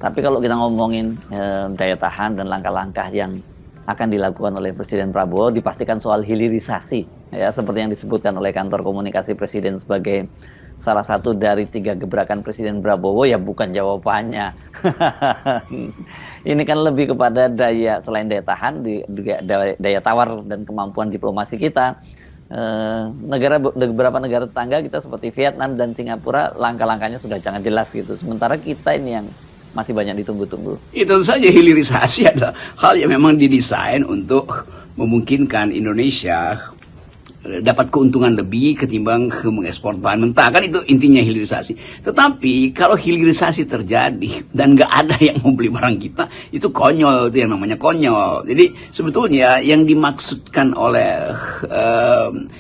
Tapi kalau kita ngomongin daya tahan dan langkah-langkah yang akan dilakukan oleh Presiden Prabowo, dipastikan soal hilirisasi, ya seperti yang disebutkan oleh kantor komunikasi Presiden sebagai salah satu dari 3 gebrakan Presiden Prabowo, ya bukan jawabannya. Ini kan lebih kepada daya, selain daya tahan, daya tawar dan kemampuan diplomasi kita. Beberapa negara tetangga kita seperti Vietnam dan Singapura, langkah-langkahnya sudah sangat jelas gitu. Sementara kita ini yang masih banyak ditunggu-tunggu. Itu saja, hilirisasi adalah hal yang memang didesain untuk memungkinkan Indonesia dapat keuntungan lebih ketimbang mengekspor bahan mentah, kan itu intinya hilirisasi. Tetapi kalau hilirisasi terjadi dan nggak ada yang mau beli barang kita, itu konyol, itu yang namanya konyol. Jadi sebetulnya yang dimaksudkan oleh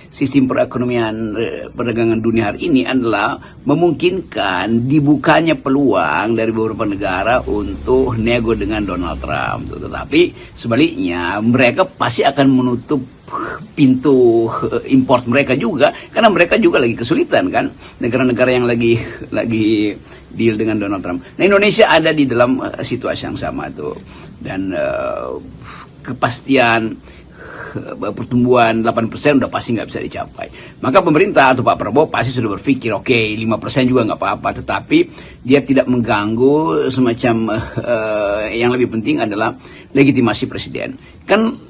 sistem perekonomian perdagangan dunia hari ini adalah memungkinkan dibukanya peluang dari beberapa negara untuk nego dengan Donald Trump. Tetapi sebaliknya mereka pasti akan menutup pintu import mereka juga, karena mereka juga lagi kesulitan kan, negara-negara yang lagi deal dengan Donald Trump. Nah, Indonesia ada di dalam situasi yang sama tuh, dan kepastian pertumbuhan 8% udah pasti nggak bisa dicapai. Maka pemerintah atau Pak Prabowo pasti sudah berpikir, oke, 5% juga nggak apa-apa, tetapi dia tidak mengganggu semacam yang lebih penting adalah legitimasi presiden. Kan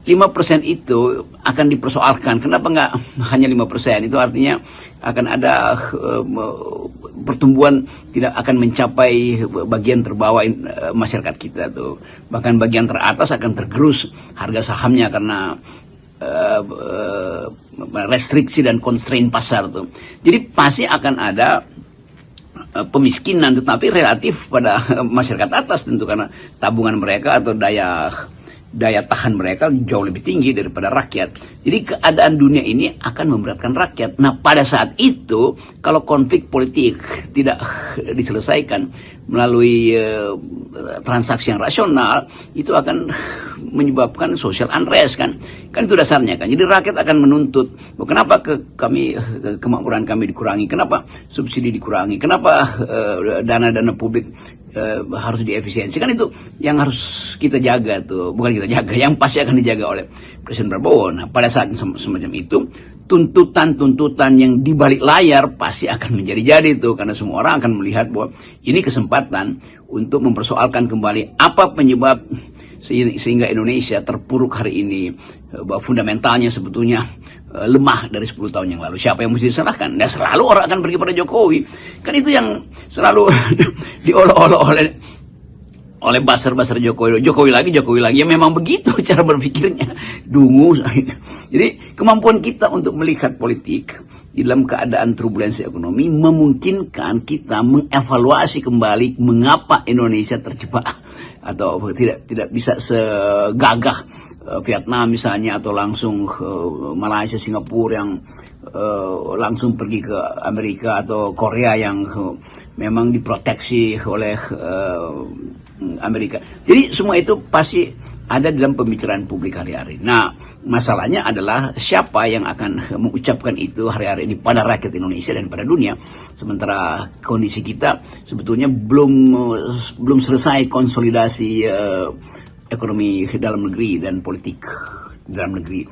5% itu akan dipersoalkan. Kenapa nggak hanya 5%? Itu artinya akan ada pertumbuhan tidak akan mencapai bagian terbawah masyarakat kita tuh. Bahkan bagian teratas akan tergerus harga sahamnya karena restriksi dan constraint pasar tuh. Jadi pasti akan ada pemiskinan, tetapi relatif pada masyarakat atas tentu, karena tabungan mereka atau daya tahan mereka jauh lebih tinggi daripada rakyat. Jadi keadaan dunia ini akan memberatkan rakyat. Nah, pada saat itu kalau konflik politik tidak diselesaikan melalui transaksi yang rasional, itu akan menyebabkan social unrest kan itu dasarnya kan. Jadi rakyat akan menuntut, kenapa kemakmuran kami dikurangi, kenapa subsidi dikurangi, kenapa dana-dana publik harus diefisiensikan. Itu yang harus kita jaga tuh, bukan kita jaga, yang pasti akan dijaga oleh Presiden Prabowo. Nah, pada saat semacam itu, tuntutan-tuntutan yang di balik layar pasti akan menjadi-jadi tuh, karena semua orang akan melihat bahwa ini kesempatan untuk mempersoalkan kembali apa penyebab sehingga Indonesia terpuruk hari ini, bahwa fundamentalnya sebetulnya lemah dari 10 tahun yang lalu. Siapa yang mesti disalahkan? Nah, selalu orang akan pergi pada Jokowi. Kan itu yang selalu diolok-olok oleh basar-basar Jokowi lagi. Ya memang begitu cara berpikirnya. Dungu. Jadi kemampuan kita untuk melihat politik di dalam keadaan turbulensi ekonomi memungkinkan kita mengevaluasi kembali mengapa Indonesia terjebak atau tidak bisa segagah Vietnam misalnya, atau langsung Malaysia, Singapura yang langsung pergi ke Amerika, atau Korea yang memang diproteksi oleh Amerika. Jadi semua itu pasti ada dalam pembicaraan publik hari-hari. Nah, masalahnya adalah siapa yang akan mengucapkan itu hari-hari ini pada rakyat Indonesia dan pada dunia. Sementara kondisi kita sebetulnya belum selesai konsolidasi ekonomi dalam negeri dan politik dalam negeri.